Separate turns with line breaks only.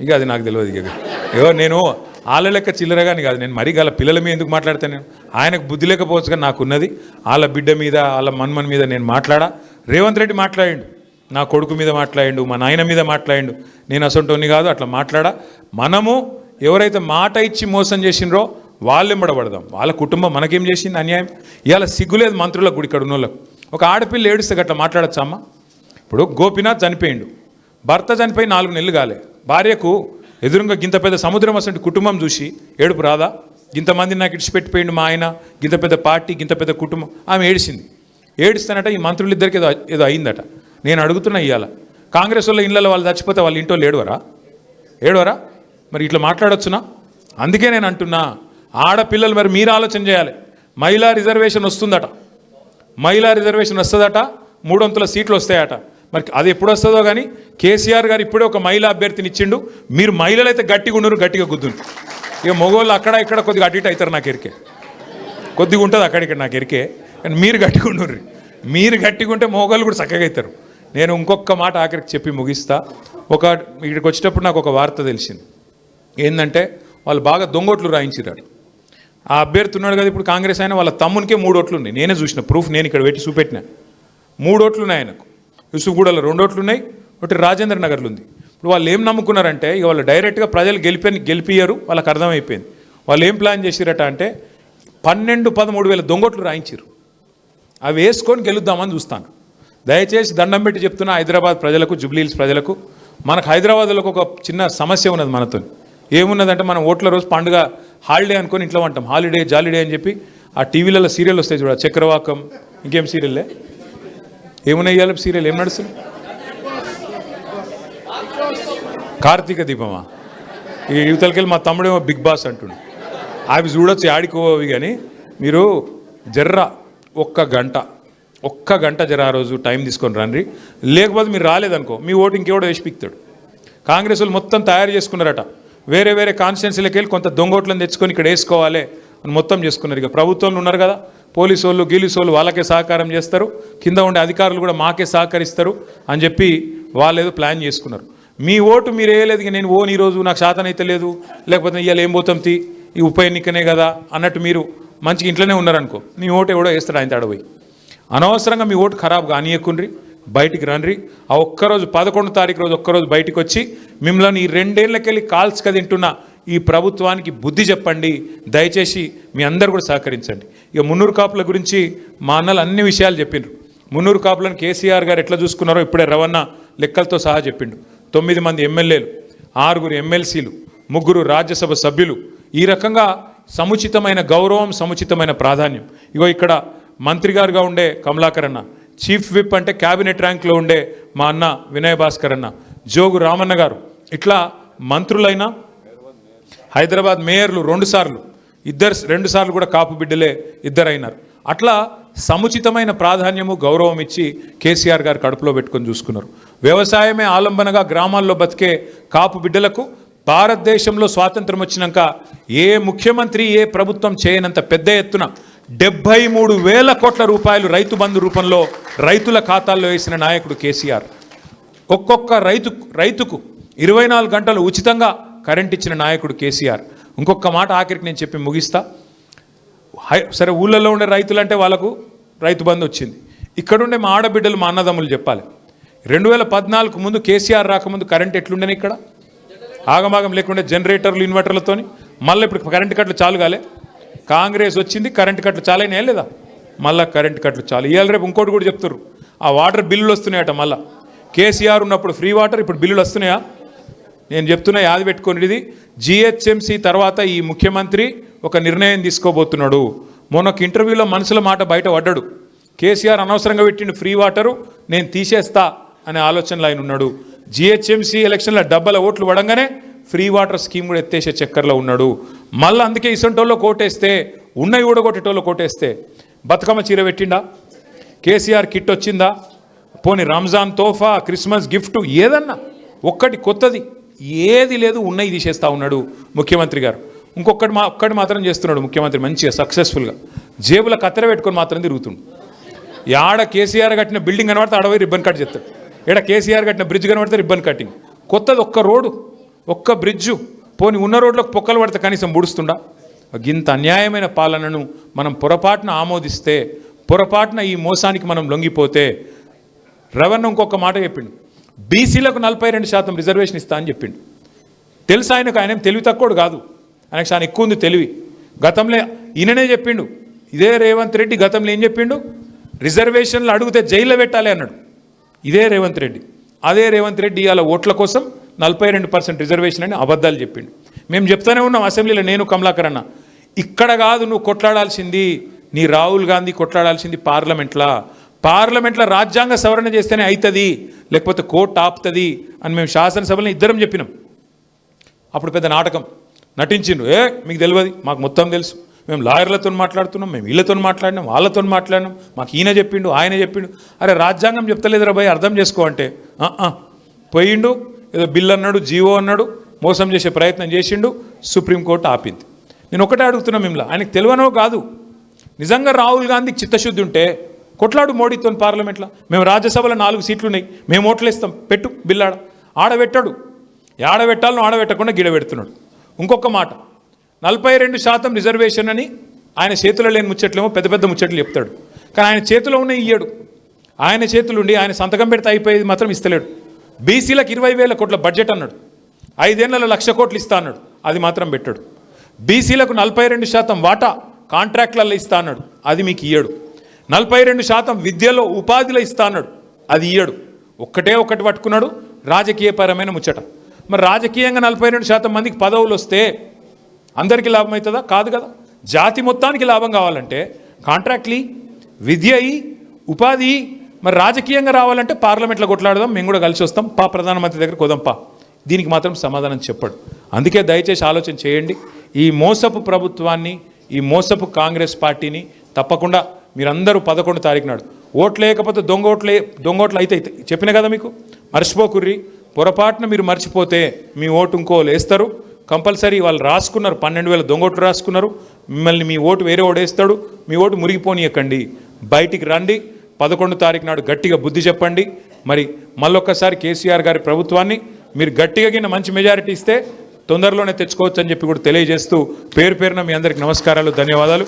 ఇక అది నాకు తెలియదు. ఇక ఏవో నేను వాళ్ళ లెక్క చిల్లరగాని కాదు, నేను మరీ గల పిల్లల మీద ఎందుకు మాట్లాడతాను? నేను ఆయనకు బుద్ధి లేకపోవచ్చు కానీ నాకున్నది. వాళ్ళ బిడ్డ మీద వాళ్ళ మన్మన్ మీద నేను మాట్లాడా. రేవంత్ రెడ్డి మాట్లాడిండు, నా కొడుకు మీద మాట్లాడిండు, మా నాయన మీద మాట్లాడిండు. నేను అసొంటోని కాదు, అట్లా మాట్లాడా. మనము ఎవరైతే మాట ఇచ్చి మోసం చేసినరో వాళ్ళు ఎంబడబడదాం. వాళ్ళ కుటుంబం మనకేం చేసింది అన్యాయం? ఇవాళ సిగ్గులేదు మంత్రులకు కూడా, ఇక్కడ ఉన్న వాళ్ళకు. ఒక ఆడపిల్ల ఏడుస్తే అట్లా మాట్లాడచ్చా అమ్మ? ఇప్పుడు గోపీనాథ్ చనిపోయిండు, భర్త చనిపోయి 4 నెలలు కాలే, భార్యకు ఎదురుగా గింత పెద్ద సముద్రం అసలు కుటుంబం చూసి ఏడుపు రాదా? ఇంతమంది నాకు ఇడిచిపెట్టిపోయిండు మా ఆయన, గింత పెద్ద పార్టీ, గింత పెద్ద కుటుంబం. ఆమె ఏడిసింది. ఏడుస్తానట ఈ మంత్రులిద్దరికి ఏదో అయిందట. నేను అడుగుతున్నా, ఇవాళ కాంగ్రెస్ వాళ్ళ ఇళ్ళలో వాళ్ళు చచ్చిపోతే వాళ్ళ ఇంట్లో ఏడవరా? మరి ఇట్లా మాట్లాడొచ్చునా? అందుకే నేను అంటున్నా, ఆడపిల్లలు మరి మీరు ఆలోచన చేయాలి. మహిళా రిజర్వేషన్ వస్తుందట, మహిళా రిజర్వేషన్ వస్తుందట, 300 సీట్లు వస్తాయట. మరి అది ఎప్పుడు వస్తుందో కానీ కేసీఆర్ గారు ఇప్పుడే ఒక మహిళా అభ్యర్థిని ఇచ్చిండు. మీరు మహిళలు అయితే గట్టిగా ఉండరు, గట్టిగా గుద్దును. ఇక మగవాళ్ళు అక్కడ ఇక్కడ కొద్దిగా అటు ఇటు అవుతారు, నాకు ఎరికే కొద్దిగా ఉంటుంది అక్కడిక్కడ, నాకు ఎరికే. కానీ మీరు గట్టిగా ఉండరు. మీరు గట్టిగా ఉంటే మగవాళ్ళు కూడా చక్కగా అవుతారు. నేను ఇంకొక మాట ఆఖరికి చెప్పి ముగిస్తా. ఇక్కడికి వచ్చేటప్పుడు నాకు ఒక వార్త తెలిసింది. ఏంటంటే వాళ్ళు బాగా దొంగోట్లు రాయించారు. ఆ అభ్యర్థి ఉన్నాడు కదా ఇప్పుడు కాంగ్రెస్ అయినా, వాళ్ళ తమ్మునికే 3 ఓట్లు ఉన్నాయి. నేనే చూసిన ప్రూఫ్, నేను ఇక్కడ పెట్టి చూపెట్టిన. 3 ఓట్లు ఉన్నాయి ఆయనకు. యూసుఫ్గూడలో 2 ఓట్లు ఉన్నాయి, ఒకటి రాజేంద్ర నగర్లో ఉంది. ఇప్పుడు వాళ్ళు ఏం నమ్ముకున్నారంటే, ఇక వాళ్ళు డైరెక్ట్గా ప్రజలు గెలిపియ్యరు, వాళ్ళకి అర్థమైపోయింది. వాళ్ళు ఏం ప్లాన్ చేసిరట అంటే 12-13 వేల దొంగోట్లు రాయించారు. అవి వేసుకొని గెలుద్దామని చూస్తాను. దయచేసి దండం పెట్టి చెప్తున్నా హైదరాబాద్ ప్రజలకు, జూబ్లీహిల్స్ ప్రజలకు, మనకు హైదరాబాద్లో ఒక చిన్న సమస్య ఉన్నది మనతో. ఏమున్నదంటే, మనం ఓట్ల రోజు పండుగ హాలిడే అనుకొని ఇంట్లో ఉంటాం. హాలిడే జాలిడే అని చెప్పి ఆ టీవీలలో సీరియల్ వస్తాయి చూడ, చక్రవాకం, ఇంకేం సీరియల్లే ఏమున్నాయి ఇవాళ సీరియల్ ఏం నడుస్తుంది? కార్తీక దీపమా? ఈ యువతలకెళ్ళి మా తమ్ముడేమో బిగ్ బాస్ అంటుండు. అవి చూడొచ్చు, ఆడికోవి. కానీ మీరు జర్రా ఒక్క గంట జర ఆ రోజు టైం తీసుకొని రండి. లేకపోతే మీరు రాలేదనుకో, మీ ఓటు ఇంకెవడో వేసి పిక్తాడు. కాంగ్రెస్ వాళ్ళు మొత్తం తయారు చేసుకున్నారట. వేరే వేరే కాన్స్టిట్యున్సీలకు వెళ్ళి కొంత దొంగోట్లను తెచ్చుకొని ఇక్కడ వేసుకోవాలి అని మొత్తం చేసుకున్నారు. ఇక ప్రభుత్వంలో ఉన్నారు కదా పోలీసు వాళ్ళు, గీలీసు వాళ్ళు, వాళ్ళకే సహకారం చేస్తారు, కింద ఉండే అధికారులు కూడా మాకే సహకరిస్తారు అని చెప్పి వాళ్ళు ఏదో ప్లాన్ చేసుకున్నారు. మీ ఓటు మీరు వేయలేదు. ఇక నేను ఈరోజు నాకు శాతం అయితే లేదు, లేకపోతే ఇవాళ ఏం పోతాం ఈ ఉప ఎన్నికనే కదా అన్నట్టు మీరు మంచిగా ఇంట్లోనే ఉన్నారనుకో, మీ ఓటు ఎవడో వేస్తాడు ఆయన తడబోయి. అనవసరంగా మీ ఓటు ఖరాబ్ కానీయకుండ్రి, బయటికి రండి. ఆ ఒక్కరోజు 11వ తారీఖు రోజు ఒక్కరోజు బయటికి వచ్చి మిమ్మల్ని ఈ 2 ఏళ్ళకెళ్ళి కాల్స్గా తింటున్న ఈ ప్రభుత్వానికి బుద్ధి చెప్పండి. దయచేసి మీ అందరు కూడా సహకరించండి. ఇక మున్నూరు కాపుల గురించి మా అన్నలు అన్ని విషయాలు చెప్పిండ్రు. మున్నూరు కాపులను కేసీఆర్ గారు ఎట్లా చూసుకున్నారో ఇప్పుడే రవణ లెక్కలతో సహా చెప్పిండు. 9 మంది ఎమ్మెల్యేలు, 6 ఎమ్మెల్సీలు, 3 రాజ్యసభ సభ్యులు. ఈ రకంగా సముచితమైన గౌరవం, సముచితమైన ప్రాధాన్యం. ఇగో ఇక్కడ మంత్రి గారుగా ఉండే కమలాకర్ అన్న, చీఫ్ విప్ అంటే క్యాబినెట్ ర్యాంక్లో ఉండే మా అన్న వినయ్ భాస్కర్ అన్న, జోగు రామన్న గారు, ఇట్లా మంత్రులైనా హైదరాబాద్ మేయర్లు 2 సార్లు, 2 సార్లు కూడా కాపు బిడ్డలే 2 అయినారు. అట్లా సముచితమైన ప్రాధాన్యము, గౌరవం ఇచ్చి కేసీఆర్ గారు కడుపులో పెట్టుకొని చూసుకున్నారు. వ్యవసాయమే ఆలంబనగా గ్రామాల్లో బతికే కాపు బిడ్డలకు భారతదేశంలో స్వాతంత్రం వచ్చినాక ఏ ముఖ్యమంత్రి, ఏ ప్రభుత్వం చేయనంత పెద్ద ఎత్తున 73,000 కోట్ల రూపాయలు రైతు బంధు రూపంలో రైతుల ఖాతాల్లో వేసిన నాయకుడు కేసీఆర్. ఒక్కొక్క రైతుకు 24 గంటలు ఉచితంగా కరెంట్ ఇచ్చిన నాయకుడు కేసీఆర్. ఇంకొక మాట ఆఖరికి నేను చెప్పి ముగిస్తా. సరే, ఊళ్ళల్లో ఉండే రైతులంటే వాళ్ళకు రైతు బంధు వచ్చింది. ఇక్కడుండే మా ఆడబిడ్డలు, మా అన్నదమ్ములు చెప్పాలి. 2014 ముందు కేసీఆర్ రాకముందు కరెంట్ ఎట్లుండేని ఇక్కడ? ఆగమాగం లేకుండే జనరేటర్లు, ఇన్వర్టర్లతోని. మళ్ళీ ఇప్పుడు కరెంటు కట్లు చాలు కాలే? కాంగ్రెస్ వచ్చింది, కరెంటు కట్లు చాలైనా లేదా? మళ్ళీ కరెంటు కట్లు చాలు. ఇవాళ రేపు ఇంకోటి కూడా చెప్తారు, ఆ వాటర్ బిల్లులు వస్తున్నాయట. మళ్ళీ కేసీఆర్ ఉన్నప్పుడు ఫ్రీ వాటర్, ఇప్పుడు బిల్లులు వస్తున్నాయా? నేను చెప్తున్నా, యాది పెట్టుకోండి. ఇది జిహెచ్ఎంసీ తర్వాత ఈ ముఖ్యమంత్రి ఒక నిర్ణయం తీసుకోబోతున్నాడు. మొన్నొక ఇంటర్వ్యూలో మనసుల మాట బయట పడ్డాడు. కేసీఆర్ అనవసరంగా పెట్టిండు ఫ్రీ వాటరు, నేను తీసేస్తా అనే ఆలోచనలో ఆయన ఉన్నాడు. జిహెచ్ఎంసీ ఎలక్షన్లో 70 ఓట్లు పడంగానే ఫ్రీ వాటర్ స్కీమ్ కూడా ఎత్తేసే చక్కర్లో ఉన్నాడు. మళ్ళీ అందుకే ఇసంటోళ్ళు కోటేస్తే, ఉన్నవి కూడా కొట్టేటోళ్ళు కోటేస్తే బతుకమ్మ చీర పెట్టిండా? కేసీఆర్ కిట్ వచ్చిందా? పోనీ రంజాన్ తోఫా, క్రిస్మస్ గిఫ్ట్ ఏదన్నా ఒక్కటి కొత్తది ఏది లేదు, ఉన్నవి తీసేస్తూ ఉన్నాడు ముఖ్యమంత్రి గారు. ఒక్కటి మాత్రం చేస్తున్నాడు ముఖ్యమంత్రి మంచిగా సక్సెస్ఫుల్గా. జేబుల కత్తెర పెట్టుకొని మాత్రం తిరుగుతుండు. ఆడ కేసీఆర్ కట్టిన బిల్డింగ్ కనబడితే అడవి రిబ్బన్ కట్ చేస్తాడు, ఇక్కడ కేసీఆర్ కట్టిన బ్రిడ్జ్ కనబడితే రిబ్బన్ కటింగ్. కొత్తది ఒక్క రోడ్డు ఒక్క బ్రిడ్జు పోని ఉన్న రోడ్లకు పొక్కలు పడితే కనీసం బుడుస్తుండా? ఇంత అన్యాయమైన పాలనను మనం పొరపాటున ఆమోదిస్తే, పొరపాటున ఈ మోసానికి మనం లొంగిపోతే, రవణ ఇంకొక మాట చెప్పిండు, బీసీలకు 42% రిజర్వేషన్ ఇస్తా అని చెప్పిండు. తెలుసు ఆయనకు, ఆయన తెలివి తక్కువడు కాదు, ఆయనకు చాలా ఎక్కువ ఉంది తెలివి. గతంలో ఈయననే చెప్పిండు, ఇదే రేవంత్ రెడ్డి గతంలో ఏం చెప్పిండు, రిజర్వేషన్లు అడిగితే జైల్లో పెట్టాలి అన్నాడు. ఇదే రేవంత్ రెడ్డి. అదే రేవంత్ రెడ్డి ఇవాళ ఓట్ల కోసం 42% రిజర్వేషన్ అని అబద్ధాలు చెప్పిండు. మేము చెప్తానే ఉన్నాం అసెంబ్లీలో, నేను కమలాకర్ అన్న, ఇక్కడ కాదు నువ్వు కొట్లాడాల్సింది, నీ రాహుల్ గాంధీ కొట్లాడాల్సింది పార్లమెంట్లో రాజ్యాంగ సవరణ చేస్తేనే అవుతుంది, లేకపోతే కోర్టు ఆపుతుంది అని మేము శాసనసభలో ఇద్దరం చెప్పినాం. అప్పుడు పెద్ద నాటకం నటించిండ్రు, మీకు తెలియదు, మాకు మొత్తం తెలుసు, మేము లాయర్లతో మాట్లాడుతున్నాం, మేము వీళ్ళతో మాట్లాడినాం, వాళ్ళతో మాట్లాడినాం, మాకు ఈయన చెప్పిండు, ఆయన చెప్పిండు. అరే రాజ్యాంగం చెప్తలేదురా భయ్, అర్థం చేసుకో అంటే పోయిండు, ఏదో బిల్ అన్నాడు, జీవో అన్నాడు, మోసం చేసే ప్రయత్నం చేసిండు, సుప్రీంకోర్టు ఆపింది. నేను ఒకటే అడుగుతున్నా మిమ్మల్ని, ఆయనకు తెలియనో కాదు, నిజంగా రాహుల్ గాంధీకి చిత్తశుద్ధి ఉంటే కొట్లాడు మోడీతో పార్లమెంట్లో. మేము రాజ్యసభలో 4 సీట్లు ఉన్నాయి, మేము ఓట్లు ఇస్తాం, పెట్టు బిల్లాడ. ఆడబెట్టాడు, ఆడబెట్టాలను ఆడబెట్టకుండా గిడబెడుతున్నాడు. ఇంకొక మాట, 42% రిజర్వేషన్ అని ఆయన చేతిలో లేని ముచ్చట్లేమో పెద్ద పెద్ద ముచ్చట్లు చెప్తాడు, కానీ ఆయన చేతిలో ఉన్న ఇయ్యడు. ఆయన చేతులుండి ఆయన సంతకం పెడితే అయిపోయేది మాత్రం ఇస్తలేడు. బీసీలకు 20,000 కోట్ల బడ్జెట్ అన్నాడు, 5 ఏళ్లలో 1,00,000 కోట్లు ఇస్తా అన్నాడు, అది మాత్రం పెట్టాడు. బీసీలకు 42% వాటా కాంట్రాక్ట్లలో ఇస్తా అన్నాడు, అది మీకు ఇయ్యడు. 42% విద్యలో ఉపాధిలో ఇస్తా అన్నాడు, అది ఇయ్యడు. ఒక్కటి పట్టుకున్నాడు, రాజకీయపరమైన ముచ్చట. మరి రాజకీయంగా 42% మందికి పదవులు వస్తే అందరికీ లాభం అవుతుందా? కాదు కదా. జాతి మొత్తానికి లాభం కావాలంటే కాంట్రాక్ట్లీ, విద్య, ఉపాధి. మరి రాజకీయంగా రావాలంటే పార్లమెంట్లో కొట్లాడదాం, మేము కూడా కలిసి వస్తాం, ప్రధానమంత్రి దగ్గరికి వదంపా. దీనికి మాత్రం సమాధానం చెప్పాడు. అందుకే దయచేసి ఆలోచన చేయండి. ఈ మోసపు ప్రభుత్వాన్ని, ఈ మోసపు కాంగ్రెస్ పార్టీని తప్పకుండా మీరందరూ 11 తారీఖు నాడు ఓట్లు లేకపోతే దొంగ ఓట్లు అయితే చెప్పిన కదా మీకు, మర్చిపోకుర్రి. పొరపాటున మీరు మర్చిపోతే మీ ఓటు ఇంకోళ్ళు వేస్తారు కంపల్సరీ. వాళ్ళు రాసుకున్నారు, 12,000 దొంగ ఓట్లు రాసుకున్నారు. మిమ్మల్ని మీ ఓటు వేరే ఓడేస్తాడు, మీ ఓటు మురిగిపోనీయకండి, బయటికి రండి. 11 తారీఖు నాడు గట్టిగా బుద్ధి చెప్పండి. మరి మళ్ళొక్కసారి కేసీఆర్ గారి ప్రభుత్వాన్ని మీరు గట్టిగా మంచి మెజారిటీ ఇస్తే తొందరలోనే తెచ్చుకోవచ్చు అని చెప్పి కూడా తెలియజేస్తూ పేరున మీ అందరికి నమస్కారాలు, ధన్యవాదాలు.